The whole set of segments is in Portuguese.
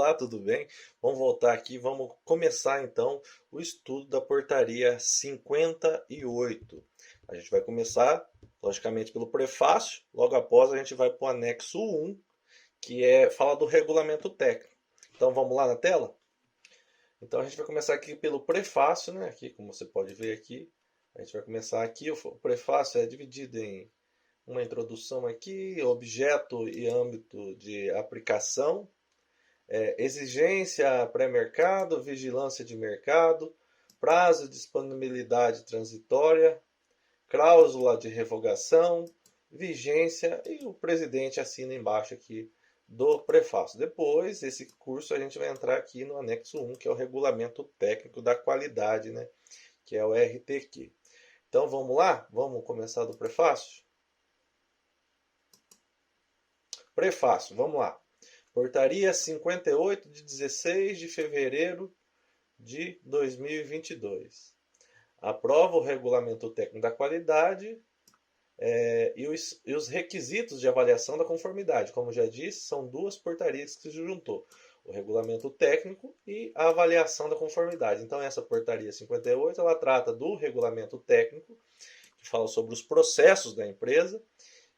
Olá, tudo bem? Vamos voltar aqui, vamos começar então o estudo da portaria 58. A gente vai começar, logicamente, pelo prefácio, logo após a gente vai para o anexo 1, que fala do regulamento técnico. Então vamos lá na tela? Então a gente vai começar aqui pelo prefácio, né? Aqui, como você pode ver aqui, a gente vai começar aqui, o prefácio é dividido em uma introdução aqui, objeto e âmbito de aplicação, exigência pré-mercado, vigilância de mercado, prazo de disponibilidade transitória, cláusula de revogação, vigência e o presidente assina embaixo aqui do prefácio. Depois, esse curso a gente vai entrar aqui no anexo 1, que é o regulamento técnico da qualidade, né? Que é o RTQ. Então vamos lá? Vamos começar do prefácio? Prefácio, vamos lá. Portaria 58 de 16 de fevereiro de 2022. Aprova o regulamento técnico da qualidade e os requisitos de avaliação da conformidade. Como já disse, são duas portarias que se juntou. O regulamento técnico e a avaliação da conformidade. Então essa portaria 58, ela trata do regulamento técnico, que fala sobre os processos da empresa,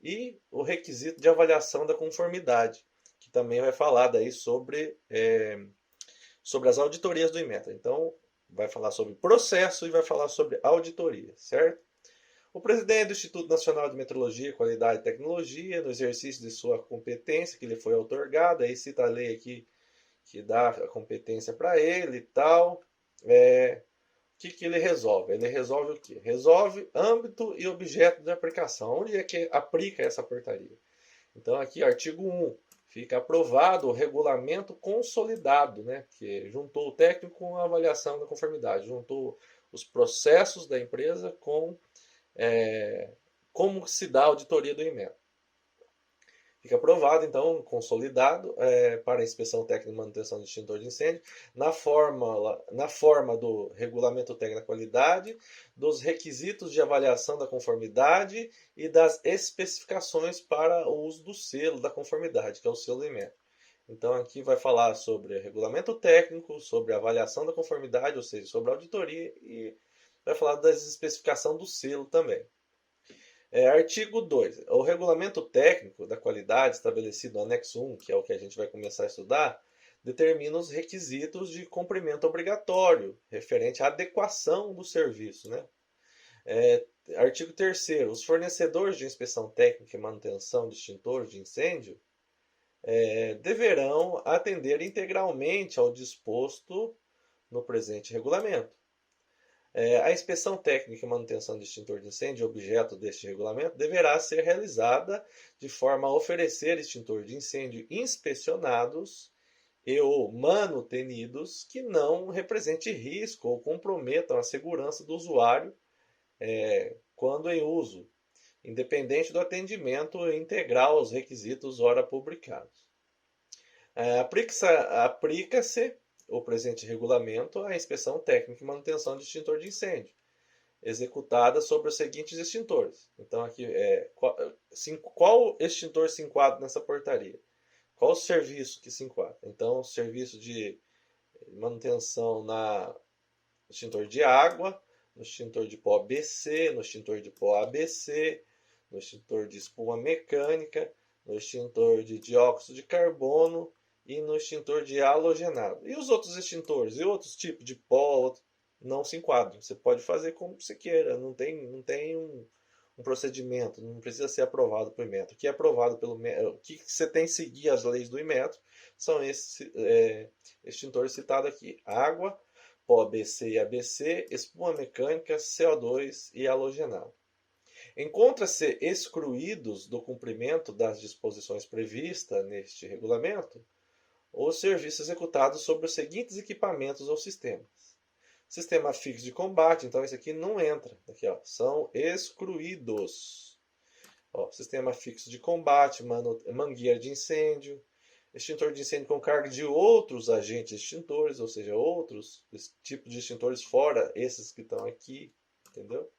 e o requisito de avaliação da conformidade, que também vai falar daí sobre as auditorias do Inmetro. Então, vai falar sobre processo e vai falar sobre auditoria, certo? O presidente do Instituto Nacional de Metrologia, Qualidade e Tecnologia, no exercício de sua competência, que lhe foi outorgada, aí cita a lei aqui que dá a competência para ele e tal. O que ele resolve? Ele resolve o quê? Resolve âmbito e objeto de aplicação. Onde é que aplica essa portaria? Então, aqui, artigo 1, fica aprovado o regulamento consolidado, né? Que juntou o técnico com a avaliação da conformidade, juntou os processos da empresa com como se dá a auditoria do Inmetro. Fica aprovado, então, consolidado para a inspeção técnica e manutenção de extintor de incêndio, na forma do regulamento técnico da qualidade, dos requisitos de avaliação da conformidade e das especificações para o uso do selo da conformidade, que é o selo do Inmetro. Então, aqui vai falar sobre regulamento técnico, sobre avaliação da conformidade, ou seja, sobre auditoria, e vai falar das especificações do selo também. Artigo 2. O regulamento técnico da qualidade estabelecido no anexo 1, que é o que a gente vai começar a estudar, determina os requisitos de cumprimento obrigatório referente à adequação do serviço, né? Artigo 3º. Os fornecedores de inspeção técnica e manutenção de extintores de incêndio deverão atender integralmente ao disposto no presente regulamento. A inspeção técnica e manutenção de extintor de incêndio, objeto deste regulamento, deverá ser realizada de forma a oferecer extintor de incêndio inspecionados e ou manutenidos que não representem risco ou comprometam a segurança do usuário quando em uso, independente do atendimento integral aos requisitos ora publicados. Aplica-se o presente regulamento à inspeção técnica e manutenção de extintor de incêndio, executada sobre os seguintes extintores. Então, aqui, qual extintor se enquadra nessa portaria? Qual o serviço que se enquadra? Então, serviço de manutenção no extintor de água, no extintor de pó BC, no extintor de pó ABC, no extintor de espuma mecânica, no extintor de dióxido de carbono, e no extintor de halogenado. E os outros extintores e outros tipos de pó não se enquadram. Você pode fazer como você queira, não tem um procedimento, não precisa ser aprovado pelo Inmetro. O que é aprovado pelo o que você tem que seguir as leis do Inmetro são esses extintores citados aqui: água, pó BC e ABC, espuma mecânica, CO2 e halogenado. Encontra-se excluídos do cumprimento das disposições previstas neste regulamento os serviços executados sobre os seguintes equipamentos ou sistemas. Sistema fixo de combate, então esse aqui não entra. Aqui, ó, são excluídos. Sistema fixo de combate, mangueira de incêndio, extintor de incêndio com carga de outros agentes extintores, ou seja, outros tipos de extintores fora esses que estão aqui, entendeu?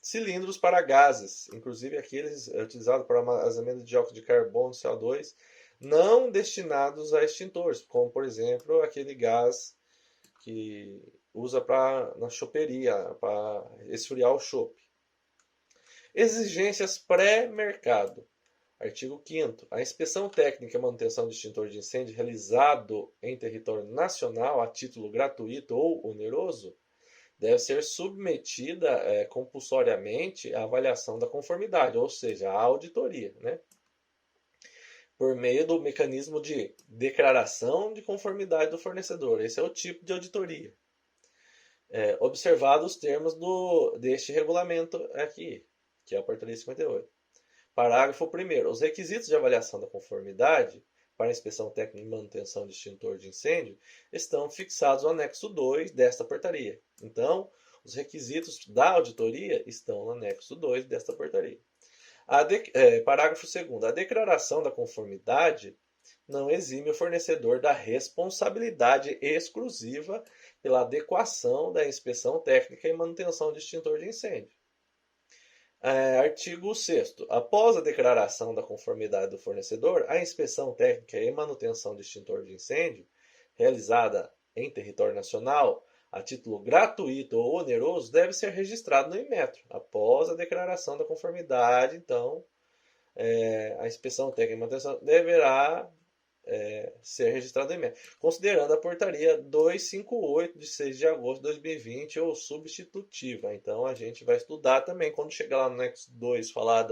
Cilindros para gases, inclusive aqueles utilizados para armazenamento de dióxido de carbono, CO2, não destinados a extintores, como por exemplo aquele gás que usa na choperia, para esfriar o chope. Exigências pré-mercado. Artigo 5º. A inspeção técnica e manutenção de extintor de incêndio realizado em território nacional a título gratuito ou oneroso deve ser submetida compulsoriamente à avaliação da conformidade, ou seja, à auditoria, né? Por meio do mecanismo de declaração de conformidade do fornecedor. Esse é o tipo de auditoria. Observados os termos deste regulamento aqui, que é a portaria 58. Parágrafo 1º. Os requisitos de avaliação da conformidade para a inspeção técnica e manutenção de extintor de incêndio estão fixados no anexo 2 desta portaria. Então, os requisitos da auditoria estão no anexo 2 desta portaria. Parágrafo 2º. A declaração da conformidade não exime o fornecedor da responsabilidade exclusiva pela adequação da inspeção técnica e manutenção de extintor de incêndio. Artigo 6º. Após a declaração da conformidade do fornecedor, a inspeção técnica e manutenção de extintor de incêndio, realizada em território nacional, a título gratuito ou oneroso, deve ser registrado no Inmetro. Após a declaração da conformidade, então, a inspeção técnica e manutenção deverá ser registrado no Inmetro, considerando a portaria 258 de 6 de agosto de 2020 ou substitutiva. Então a gente vai estudar também, quando chegar lá no anexo 2, falar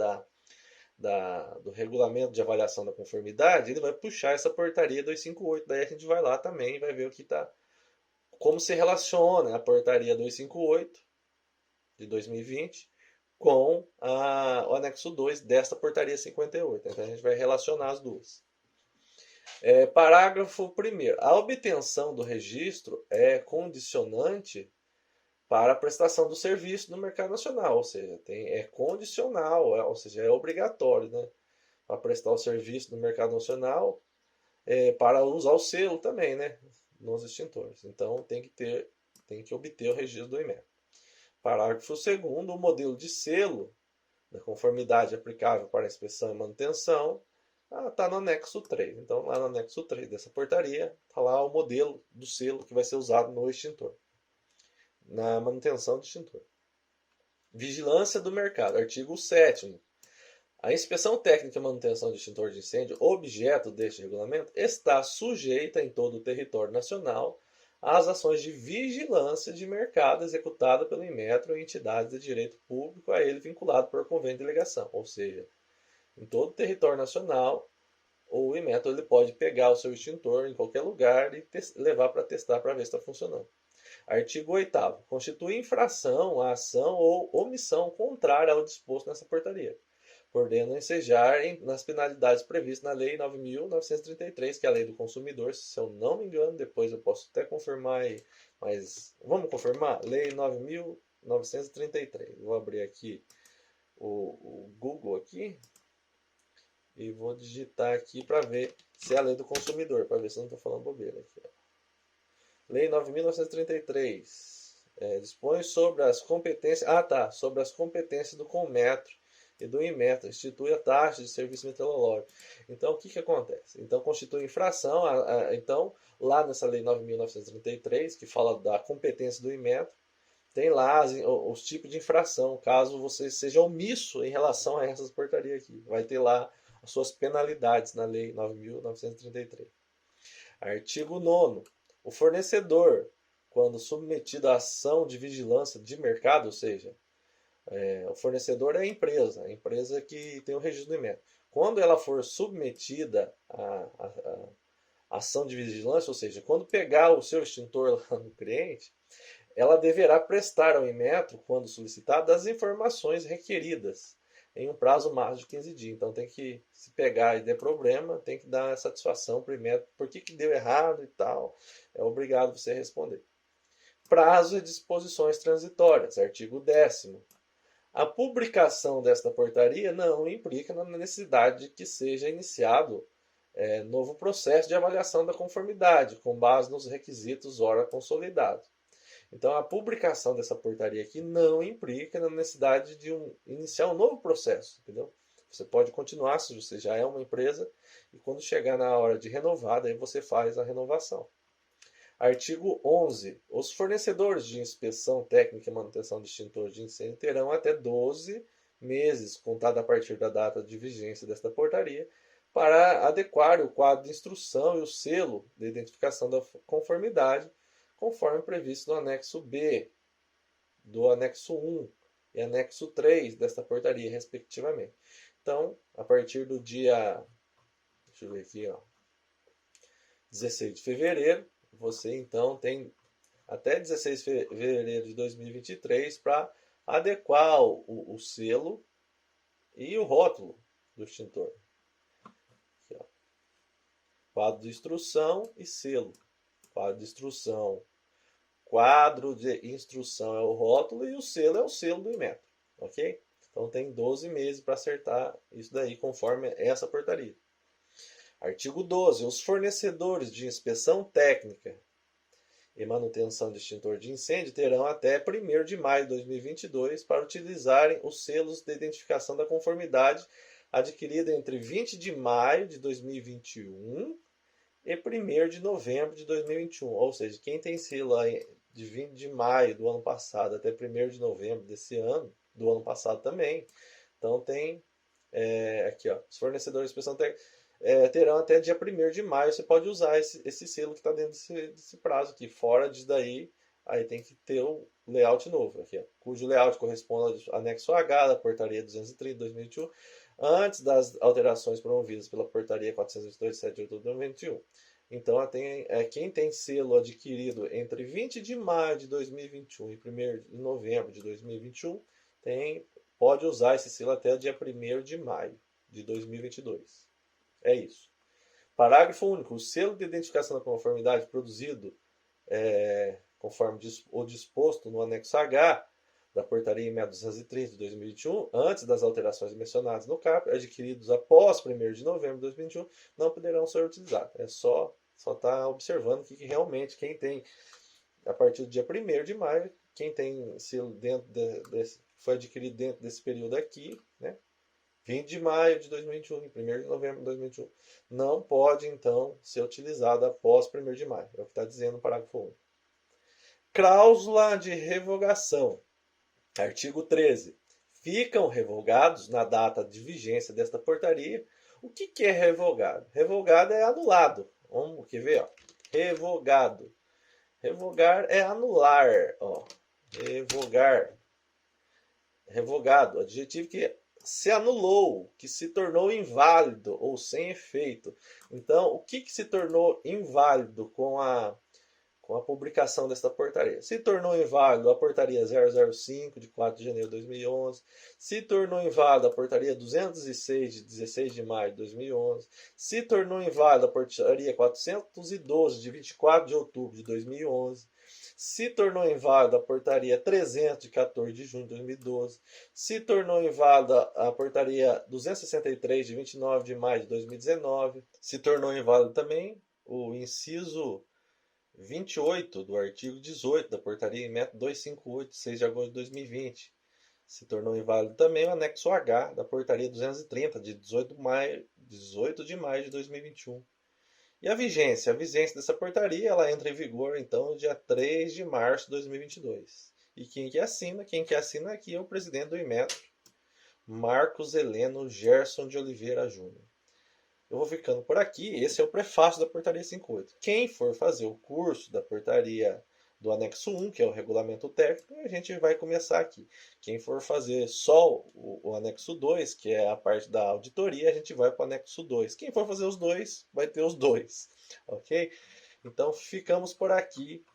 do regulamento de avaliação da conformidade, ele vai puxar essa portaria 258, daí a gente vai lá também e vai ver o que está, como se relaciona a portaria 258 de 2020 com o anexo 2 desta portaria 58. Então a gente vai relacionar as duas. Parágrafo 1º. A obtenção do registro é condicionante para a prestação do serviço no mercado nacional, ou seja, é condicional, ou seja, é obrigatório, né, para prestar o serviço no mercado nacional, para usar o selo também, né, nos extintores. Então tem que obter o registro do Inmetro. Parágrafo 2º. O modelo de selo da conformidade aplicável para a inspeção e manutenção está no anexo 3. Então, lá no anexo 3 dessa portaria, está lá o modelo do selo que vai ser usado no extintor, na manutenção do extintor. Vigilância do mercado. Artigo 7º. A inspeção técnica e manutenção de extintor de incêndio, objeto deste regulamento, está sujeita em todo o território nacional às ações de vigilância de mercado executada pelo Inmetro e entidades de direito público a ele vinculado por convênio de delegação, ou seja, em todo o território nacional, o Inmetro ele pode pegar o seu extintor em qualquer lugar e levar para testar para ver se está funcionando. Artigo 8º. Constitui infração a ação ou omissão contrária ao disposto nessa portaria, podendo ensejar nas penalidades previstas na Lei 9.933, que é a Lei do Consumidor, se eu não me engano, depois eu posso até confirmar aí, mas vamos confirmar? Lei 9.933. Vou abrir aqui o Google aqui. E vou digitar aqui para ver se é a Lei do Consumidor, para ver se eu não estou falando bobeira aqui. Lei 9.933. Dispõe sobre as competências. Sobre as competências do Conmetro e do Inmetro. Institui a taxa de serviço meteorológico. Então, o que acontece? Então, constitui infração. Então, lá nessa Lei 9.933, que fala da competência do Inmetro, tem lá os tipos de infração, caso você seja omisso em relação a essas portarias aqui. Vai ter lá as suas penalidades na Lei 9.933. Artigo 9º. O fornecedor, quando submetido à ação de vigilância de mercado, ou seja, o fornecedor é a empresa que tem o registro do Inmetro. Quando ela for submetida à ação de vigilância, ou seja, quando pegar o seu extintor lá no cliente, ela deverá prestar ao Inmetro, quando solicitado, as informações requeridas em um prazo máximo de 15 dias. Então tem que, se pegar e der problema, tem que dar satisfação para o Inmetro, por que deu errado e tal. É obrigado você a responder. Prazo e disposições transitórias. Artigo 10º. A publicação desta portaria não implica na necessidade de que seja iniciado novo processo de avaliação da conformidade, com base nos requisitos ora consolidados. Então, a publicação dessa portaria aqui não implica na necessidade de iniciar um novo processo, entendeu? Você pode continuar se você já é uma empresa e quando chegar na hora de renovar, daí você faz a renovação. Artigo 11. Os fornecedores de inspeção técnica e manutenção de extintor de incêndio terão até 12 meses, contado a partir da data de vigência desta portaria, para adequar o quadro de instrução e o selo de identificação da conformidade, conforme previsto no anexo B, do anexo 1 e anexo 3 desta portaria, respectivamente. Então, a partir do dia, deixa eu ver aqui, 16 de fevereiro, você então tem até 16 de fevereiro de 2023 para adequar o selo e o rótulo do extintor. Aqui, quadro de instrução e selo. Quadro de instrução. Quadro de instrução é o rótulo e o selo é o selo do Inmetro. Ok? Então tem 12 meses para acertar isso daí conforme essa portaria. Artigo 12. Os fornecedores de inspeção técnica e manutenção de extintor de incêndio terão até 1º de maio de 2022 para utilizarem os selos de identificação da conformidade adquirida entre 20 de maio de 2021 e 1º de novembro de 2021. Ou seja, quem tem selo de 20 de maio do ano passado até 1º de novembro desse ano, do ano passado também, então tem aqui, os fornecedores de inspeção técnica terão até dia 1º de maio, você pode usar esse selo que está dentro desse prazo aqui. Fora disso daí, aí tem que ter o layout novo, aqui, cujo layout corresponde ao anexo H da portaria 230 de 2021, antes das alterações promovidas pela portaria 422 de 7 de outubro de 2021. Então, quem tem selo adquirido entre 20 de maio de 2021 e 1º de novembro de 2021, pode usar esse selo até o dia 1º de maio de 2022. É isso. Parágrafo único. O selo de identificação da conformidade produzido conforme o disposto no anexo H da portaria 6230 de 2021, antes das alterações mencionadas no CAP, adquiridos após 1º de novembro de 2021, não poderão ser utilizados. É só estar observando que realmente quem tem, a partir do dia 1º de maio, quem tem selo foi adquirido dentro desse período aqui, né? 20 de maio de 2021 e 1º de novembro de 2021, não pode, então, ser utilizado após 1º de maio. É o que está dizendo o parágrafo 1. Cláusula de revogação. Artigo 13. Ficam revogados, na data de vigência desta portaria, o que é revogado? Revogado é anulado. Vamos ver, revogado. Revogar é anular. Revogar. Revogado, adjetivo que se anulou, que se tornou inválido ou sem efeito. Então, o que se tornou inválido com a publicação desta portaria? Se tornou inválido a portaria 005 de 4 de janeiro de 2011, se tornou inválido a portaria 206 de 16 de maio de 2011, se tornou inválido a portaria 412 de 24 de outubro de 2011, se tornou inválida a portaria 300 de 14 de junho de 2012, se tornou inválida a portaria 263 de 29 de maio de 2019, se tornou inválido também o inciso 28 do artigo 18 da portaria Inmetro 258 de 6 de agosto de 2020. Se tornou inválido também o anexo H da portaria 230 de 18 de maio de 2021. E a vigência dessa portaria, ela entra em vigor, então, no dia 3 de março de 2022. E quem que assina aqui é o presidente do Inmetro, Marcos Heleno Gerson de Oliveira Júnior. Eu vou ficando por aqui. Esse é o prefácio da portaria 58. Quem for fazer o curso da portaria do anexo 1, que é o regulamento técnico, a gente vai começar aqui. Quem for fazer só o anexo 2, que é a parte da auditoria, a gente vai para o anexo 2. Quem for fazer os dois, vai ter os dois. Ok? Então, ficamos por aqui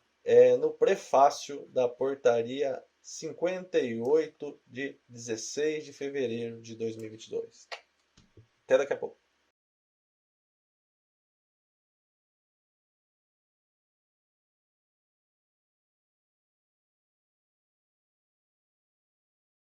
no prefácio da portaria 58 de 16 de fevereiro de 2022. Até daqui a pouco.